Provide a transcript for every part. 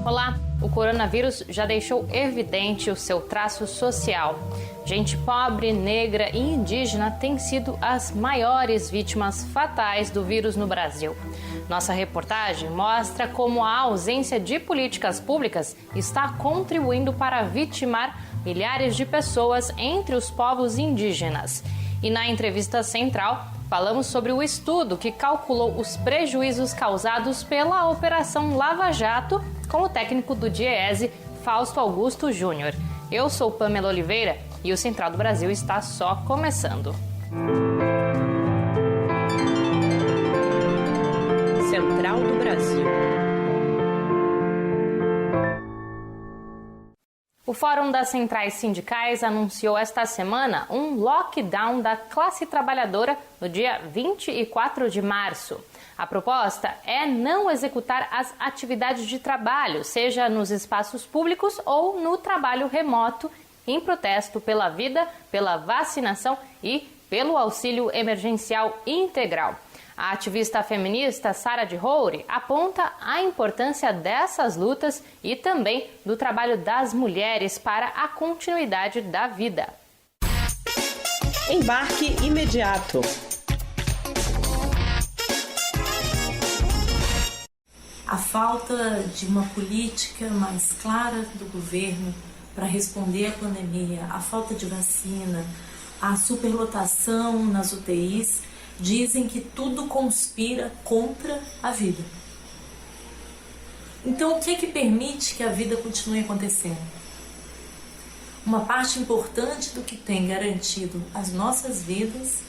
Olá, o coronavírus já deixou evidente o seu traço social. Gente pobre, negra e indígena têm sido as maiores vítimas fatais do vírus no Brasil. Nossa reportagem mostra como a ausência de políticas públicas está contribuindo para vitimar milhares de pessoas entre os povos indígenas. E na entrevista central, falamos sobre o estudo que calculou os prejuízos causados pela Operação Lava Jato com o técnico do DIEESE, Fausto Augusto Júnior. Eu sou Pamela Oliveira e o Central do Brasil está só começando. Central do Brasil. O Fórum das Centrais Sindicais anunciou esta semana um lockdown da classe trabalhadora no dia 24 de março. A proposta é não executar as atividades de trabalho, seja nos espaços públicos ou no trabalho remoto, em protesto pela vida, pela vacinação e pelo auxílio emergencial integral. A ativista feminista Sara de Roure aponta a importância dessas lutas e também do trabalho das mulheres para a continuidade da vida. Embarque imediato. A falta de uma política mais clara do governo para responder à pandemia, a falta de vacina, a superlotação nas UTIs, dizem que tudo conspira contra a vida. Então, o que é que permite que a vida continue acontecendo? Uma parte importante do que tem garantido as nossas vidas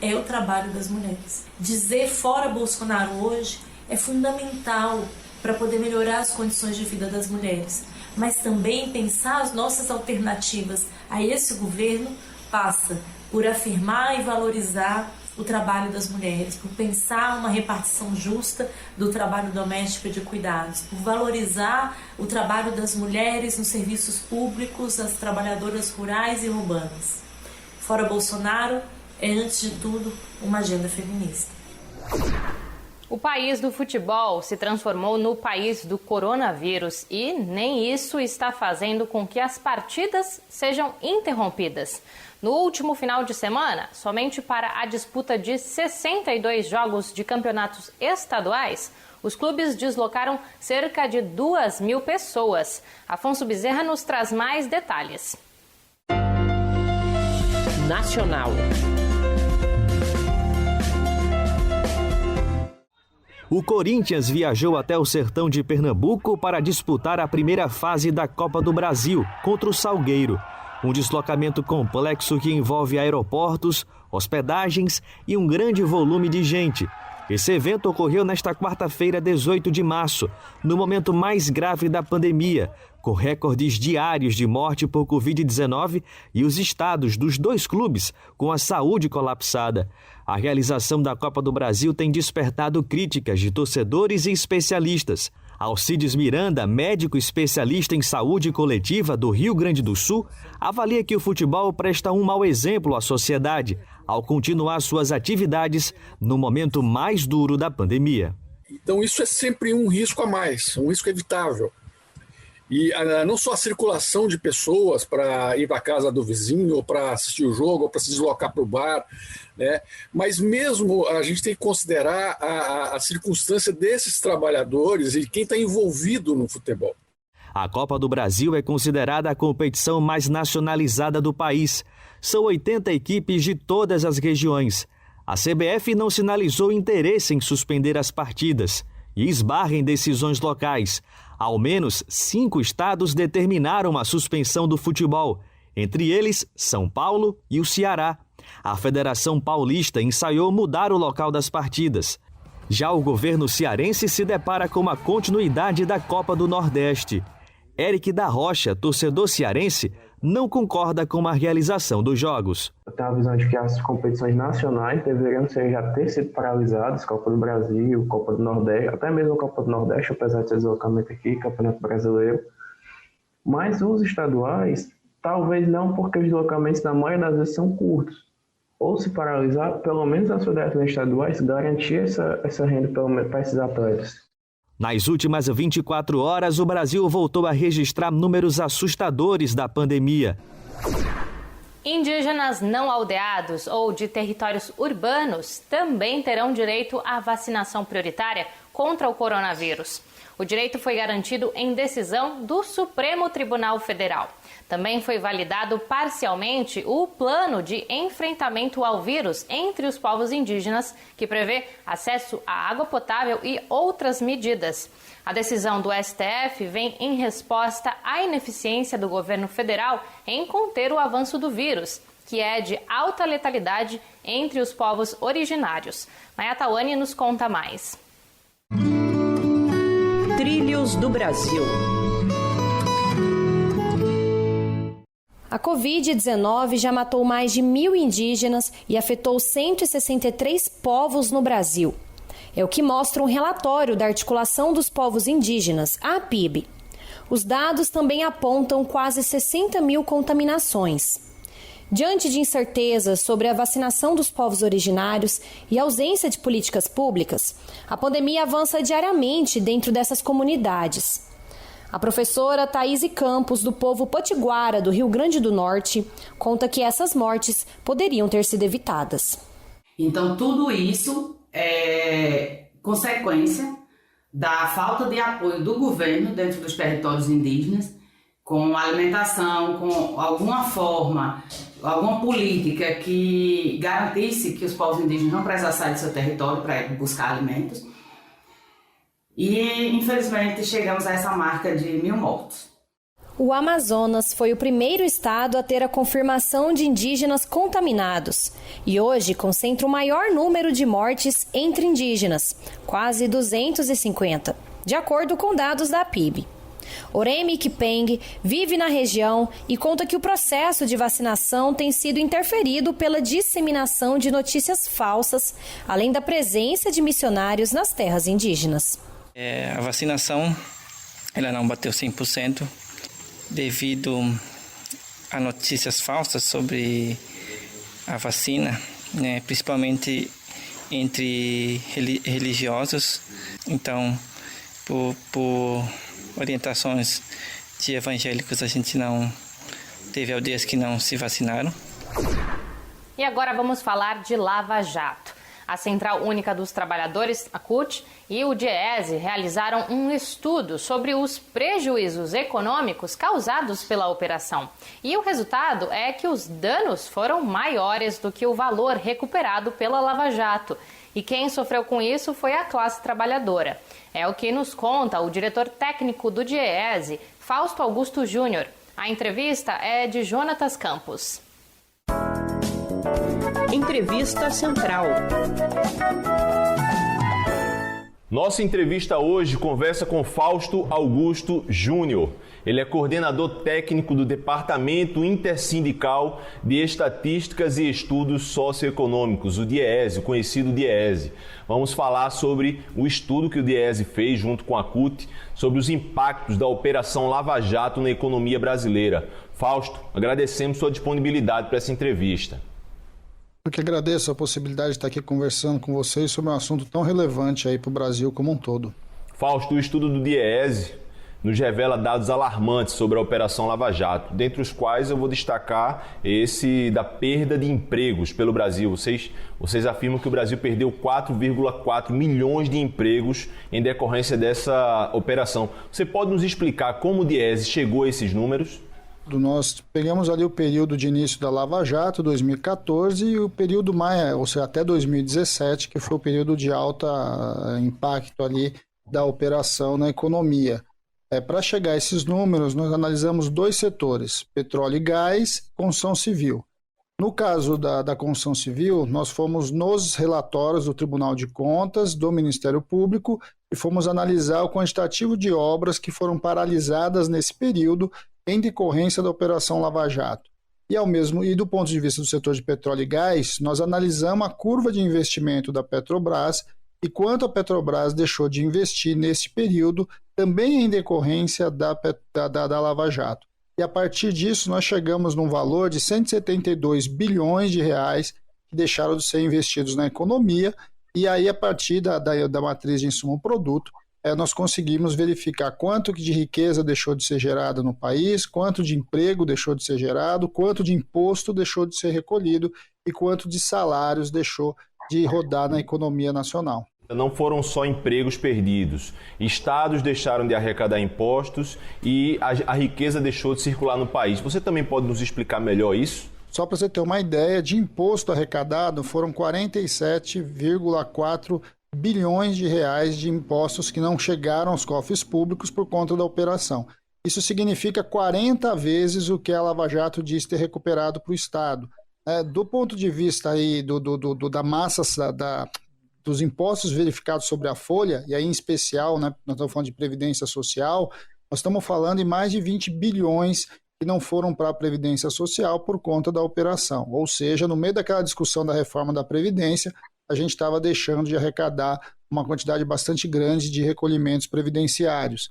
é o trabalho das mulheres. Dizer fora Bolsonaro hoje é fundamental para poder melhorar as condições de vida das mulheres, mas também pensar as nossas alternativas a esse governo passa por afirmar e valorizar o trabalho das mulheres, por pensar uma repartição justa do trabalho doméstico e de cuidados, por valorizar o trabalho das mulheres nos serviços públicos, as trabalhadoras rurais e urbanas. Fora Bolsonaro é, antes de tudo, uma agenda feminista. O país do futebol se transformou no país do coronavírus e nem isso está fazendo com que as partidas sejam interrompidas. No último final de semana, somente para a disputa de 62 jogos de campeonatos estaduais, os clubes deslocaram cerca de 2.000 pessoas. Afonso Bezerra nos traz mais detalhes. Nacional. O Corinthians viajou até o sertão de Pernambuco para disputar a primeira fase da Copa do Brasil contra o Salgueiro. Um deslocamento complexo que envolve aeroportos, hospedagens e um grande volume de gente. Esse evento ocorreu nesta quarta-feira, 18 de março, no momento mais grave da pandemia, com recordes diários de morte por Covid-19 e os estados dos dois clubes com a saúde colapsada. A realização da Copa do Brasil tem despertado críticas de torcedores e especialistas. Alcides Miranda, médico especialista em saúde coletiva do Rio Grande do Sul, avalia que o futebol presta um mau exemplo à sociedade ao continuar suas atividades no momento mais duro da pandemia. Então isso é sempre um risco a mais, um risco evitável. E não só a circulação de pessoas para ir para a casa do vizinho, ou para assistir o jogo, ou para se deslocar para o bar, né? Mas mesmo a gente tem que considerar a circunstância desses trabalhadores e quem está envolvido no futebol. A Copa do Brasil é considerada a competição mais nacionalizada do país. São 80 equipes de todas as regiões. A CBF não sinalizou interesse em suspender as partidas e esbarra em decisões locais. Ao menos 5 estados determinaram a suspensão do futebol, entre eles São Paulo e o Ceará. A Federação Paulista ensaiou mudar o local das partidas. Já o governo cearense se depara com a continuidade da Copa do Nordeste. Eric da Rocha, torcedor cearense, não concorda com a realização dos jogos. Eu tenho a visão de que as competições nacionais deveriam já ter sido paralisadas, Copa do Brasil, Copa do Nordeste, até mesmo a Copa do Nordeste, apesar de ser deslocamento aqui, Campeonato Brasileiro. Mas os estaduais, talvez não, porque os deslocamentos na maioria das vezes são curtos. Ou se paralisar, pelo menos as federações estaduais garantir essa renda para esses atletas. Nas últimas 24 horas, o Brasil voltou a registrar números assustadores da pandemia. Indígenas não aldeados ou de territórios urbanos também terão direito à vacinação prioritária contra o coronavírus. O direito foi garantido em decisão do Supremo Tribunal Federal. Também foi validado parcialmente o plano de enfrentamento ao vírus entre os povos indígenas, que prevê acesso à água potável e outras medidas. A decisão do STF vem em resposta à ineficiência do governo federal em conter o avanço do vírus, que é de alta letalidade entre os povos originários. Maya Tawane nos conta mais. Trilhos do Brasil. A Covid-19 já matou mais de 1.000 indígenas e afetou 163 povos no Brasil. É o que mostra um relatório da Articulação dos Povos Indígenas, a APIB. Os dados também apontam quase 60 mil contaminações. Diante de incertezas sobre a vacinação dos povos originários e ausência de políticas públicas, a pandemia avança diariamente dentro dessas comunidades. A professora Thaíse Campos, do povo Potiguara, do Rio Grande do Norte, conta que essas mortes poderiam ter sido evitadas. Então, tudo isso é consequência da falta de apoio do governo dentro dos territórios indígenas, com alimentação, com alguma forma, alguma política que garantisse que os povos indígenas não precisassem sair do seu território para buscar alimentos. E, infelizmente, chegamos a essa marca de 1.000 mortos. O Amazonas foi o primeiro estado a ter a confirmação de indígenas contaminados e hoje concentra o maior número de mortes entre indígenas, quase 250, de acordo com dados da APIB. Oremi Kipeng vive na região e conta que o processo de vacinação tem sido interferido pela disseminação de notícias falsas, além da presença de missionários nas terras indígenas. A vacinação ela não bateu 100% devido a notícias falsas sobre a vacina, né, principalmente entre religiosos. Então, por orientações de evangélicos, a gente não teve aldeias que não se vacinaram. E agora vamos falar de Lava Jato. A Central Única dos Trabalhadores, a CUT, e o DIEESE realizaram um estudo sobre os prejuízos econômicos causados pela operação. E o resultado é que os danos foram maiores do que o valor recuperado pela Lava Jato. E quem sofreu com isso foi a classe trabalhadora. É o que nos conta o diretor técnico do DIEESE, Fausto Augusto Júnior. A entrevista é de Jonatas Campos. Entrevista Central. Nossa entrevista hoje conversa com Fausto Augusto Júnior. Ele é coordenador técnico do Departamento Intersindical de Estatísticas e Estudos Socioeconômicos, o DIEESE, o conhecido DIEESE. Vamos falar sobre o estudo que o DIEESE fez junto com a CUT sobre os impactos da Operação Lava Jato na economia brasileira. Fausto, agradecemos sua disponibilidade para essa entrevista. Eu que agradeço a possibilidade de estar aqui conversando com vocês sobre um assunto tão relevante aí para o Brasil como um todo. Fausto, o estudo do DIEESE nos revela dados alarmantes sobre a Operação Lava Jato, dentre os quais eu vou destacar esse da perda de empregos pelo Brasil. Vocês afirmam que o Brasil perdeu 4,4 milhões de empregos em decorrência dessa operação. Você pode nos explicar como o DIEESE chegou a esses números? Nós pegamos ali o período de início da Lava Jato, 2014, e o período mais, ou seja, até 2017, que foi o período de alto impacto ali da operação na economia. Para chegar a esses números, nós analisamos dois setores, petróleo e gás e construção civil. No caso da construção civil, nós fomos nos relatórios do Tribunal de Contas, do Ministério Público, e fomos analisar o quantitativo de obras que foram paralisadas nesse período em decorrência da Operação Lava Jato. E do ponto de vista do setor de petróleo e gás, nós analisamos a curva de investimento da Petrobras e quanto a Petrobras deixou de investir nesse período, também em decorrência da Lava Jato. E a partir disso, nós chegamos num valor de 172 bilhões de reais que deixaram de ser investidos na economia, e aí a partir da matriz de insumo-produto, nós conseguimos verificar quanto de riqueza deixou de ser gerada no país, quanto de emprego deixou de ser gerado, quanto de imposto deixou de ser recolhido e quanto de salários deixou de rodar na economia nacional. Não foram só empregos perdidos. Estados deixaram de arrecadar impostos e a riqueza deixou de circular no país. Você também pode nos explicar melhor isso? Só para você ter uma ideia, de imposto arrecadado foram 47,4 bilhões de reais de impostos que não chegaram aos cofres públicos por conta da operação. Isso significa 40 vezes o que a Lava Jato diz ter recuperado para o Estado. Do ponto de vista aí da massa dos impostos verificados sobre a folha, e aí em especial, né, nós estamos falando de Previdência Social, nós estamos falando em mais de 20 bilhões que não foram para a Previdência Social por conta da operação. Ou seja, no meio daquela discussão da reforma da Previdência, a gente estava deixando de arrecadar uma quantidade bastante grande de recolhimentos previdenciários.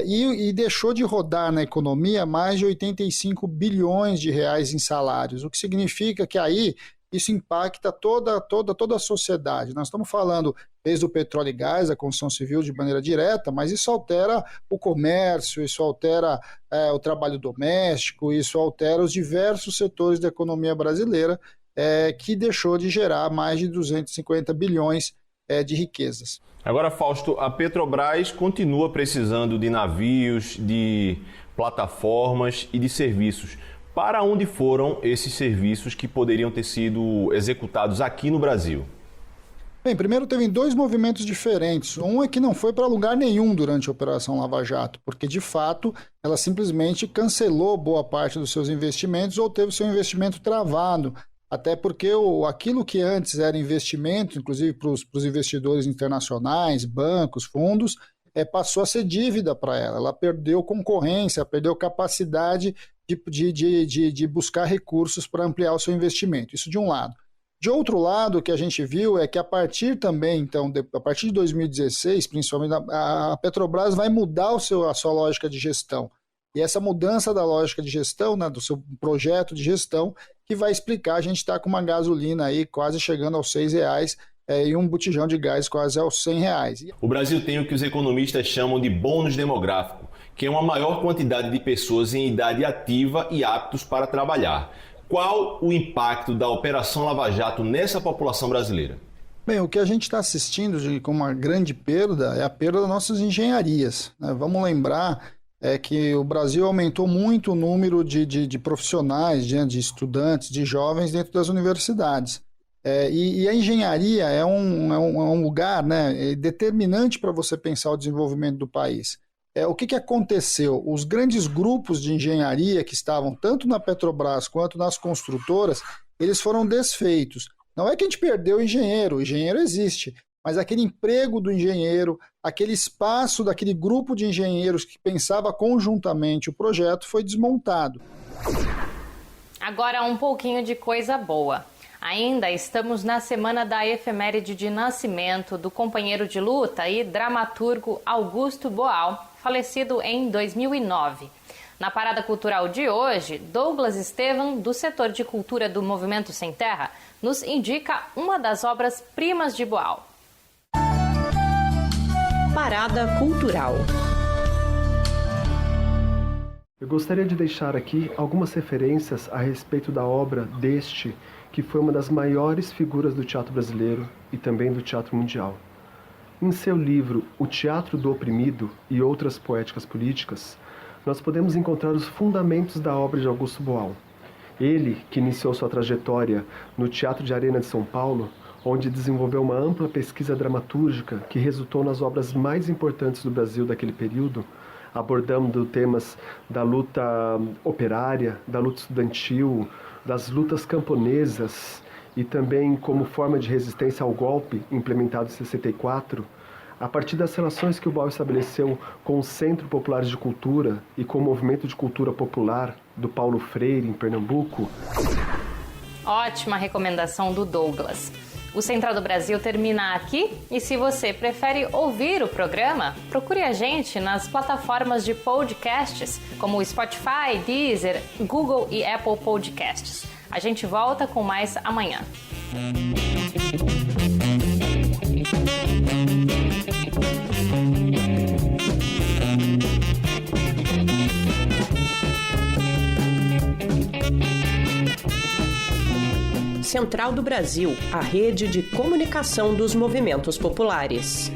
E deixou de rodar na economia mais de 85 bilhões de reais em salários, o que significa que aí isso impacta toda a sociedade. Nós estamos falando desde o petróleo e gás, a construção civil de maneira direta, mas isso altera o comércio, isso altera o trabalho doméstico, isso altera os diversos setores da economia brasileira, que deixou de gerar mais de 250 bilhões de riquezas. Agora, Fausto, a Petrobras continua precisando de navios, de plataformas e de serviços. Para onde foram esses serviços que poderiam ter sido executados aqui no Brasil? Bem, primeiro teve dois movimentos diferentes. Um é que não foi para lugar nenhum durante a Operação Lava Jato, porque de fato ela simplesmente cancelou boa parte dos seus investimentos ou teve seu investimento travado. Até porque aquilo que antes era investimento, inclusive para os investidores internacionais, bancos, fundos, passou a ser dívida para ela. Ela perdeu concorrência, perdeu capacidade de buscar recursos para ampliar o seu investimento. Isso de um lado. De outro lado, o que a gente viu é que a partir também, então, a partir de 2016, principalmente, a Petrobras vai mudar a sua lógica de gestão. E essa mudança da lógica de gestão, né, do seu projeto de gestão, que vai explicar, a gente está com uma gasolina aí quase chegando aos R$6 e um botijão de gás quase aos R$100. O Brasil tem o que os economistas chamam de bônus demográfico, que é uma maior quantidade de pessoas em idade ativa e aptos para trabalhar. Qual o impacto da Operação Lava Jato nessa população brasileira? Bem, o que a gente está assistindo com uma grande perda é a perda das nossas engenharias, né? Vamos lembrar que o Brasil aumentou muito o número de profissionais, de estudantes, de jovens dentro das universidades. E a engenharia é um lugar, né, determinante para você pensar o desenvolvimento do país. O que aconteceu? Os grandes grupos de engenharia que estavam tanto na Petrobras quanto nas construtoras, eles foram desfeitos. Não é que a gente perdeu o engenheiro existe, mas aquele emprego do engenheiro, aquele espaço daquele grupo de engenheiros que pensava conjuntamente o projeto foi desmontado. Agora um pouquinho de coisa boa. Ainda estamos na semana da efeméride de nascimento do companheiro de luta e dramaturgo Augusto Boal, falecido em 2009. Na parada cultural de hoje, Douglas Estevam, do setor de cultura do Movimento Sem Terra, nos indica uma das obras-primas de Boal. Parada Cultural. Eu gostaria de deixar aqui algumas referências a respeito da obra deste, que foi uma das maiores figuras do teatro brasileiro e também do teatro mundial. Em seu livro O Teatro do Oprimido e Outras Poéticas Políticas, nós podemos encontrar os fundamentos da obra de Augusto Boal. Ele, que iniciou sua trajetória no Teatro de Arena de São Paulo, onde desenvolveu uma ampla pesquisa dramatúrgica que resultou nas obras mais importantes do Brasil daquele período, abordando temas da luta operária, da luta estudantil, das lutas camponesas e também como forma de resistência ao golpe implementado em 64, a partir das relações que o Boal estabeleceu com os Centros Populares de Cultura e com o Movimento de Cultura Popular do Paulo Freire, em Pernambuco. Ótima recomendação do Douglas. O Central do Brasil termina aqui e se você prefere ouvir o programa, procure a gente nas plataformas de podcasts como Spotify, Deezer, Google e Apple Podcasts. A gente volta com mais amanhã. Central do Brasil, a rede de comunicação dos movimentos populares.